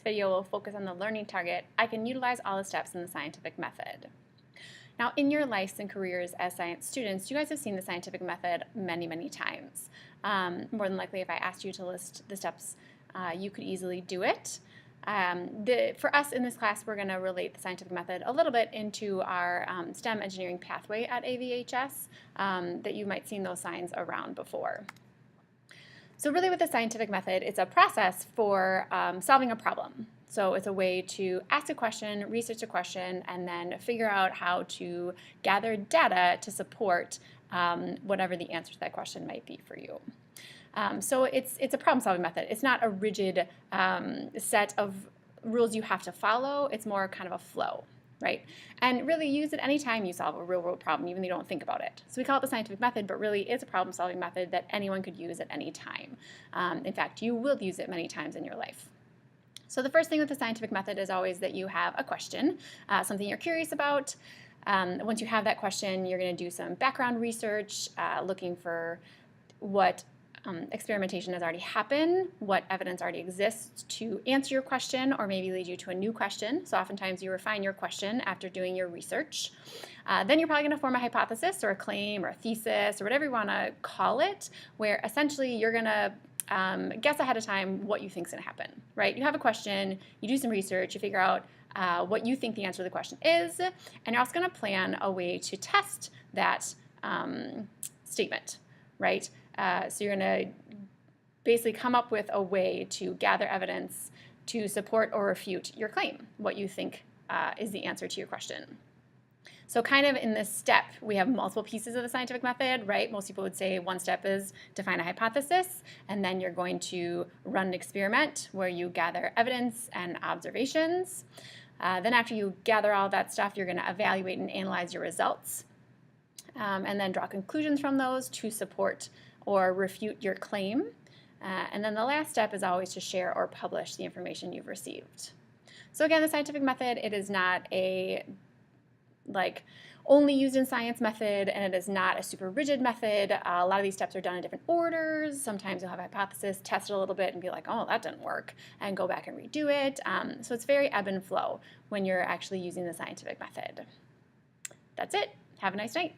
video will focus on the learning target, I can utilize all the steps in the scientific method. Now, in your lives and careers as science students, you guys have seen the scientific method many, many times. More than likely, if I asked you to list the steps, you could easily do it. For us in this class, we're going to relate the scientific method a little bit into our STEM engineering pathway at AVHS that you might have seen those signs around before. So really with the scientific method, it's a process for solving a problem. So it's a way to ask a question, research a question, and then figure out how to gather data to support whatever the answer to that question might be for you. So it's a problem-solving method. It's not a rigid set of rules you have to follow. It's more kind of a flow, right? And really use it anytime you solve a real-world problem, even if you don't think about it. So we call it the scientific method, but really it's a problem-solving method that anyone could use at any time. In fact, you will use it many times in your life. So the first thing with the scientific method is always that you have a question, something you're curious about. Once you have that question, you're going to do some background research, looking for what experimentation has already happened, what evidence already exists to answer your question or maybe lead you to a new question. So oftentimes you refine your question after doing your research. Then you're probably going to form a hypothesis or a claim or a thesis or whatever you want to call it, where essentially you're going to guess ahead of time what you think is going to happen, right? You have a question, you do some research, you figure out what you think the answer to the question is, and you're also going to plan a way to test that statement, right? So you're going to basically come up with a way to gather evidence to support or refute your claim, what you think is the answer to your question. So kind of in this step, we have multiple pieces of the scientific method, right? Most people would say one step is define a hypothesis, and then you're going to run an experiment where you gather evidence and observations. Then after you gather all that stuff, you're going to evaluate and analyze your results, and then draw conclusions from those to support or refute your claim. And then the last step is always to share or publish the information you've received. So again, the scientific method, it is not a only used in science method, and it is not a super rigid method. A lot of these steps are done in different orders. Sometimes you'll have a hypothesis, test it a little bit, and be like, oh, that didn't work, and go back and redo it. So it's very ebb and flow when you're actually using the scientific method. That's it. Have a nice night.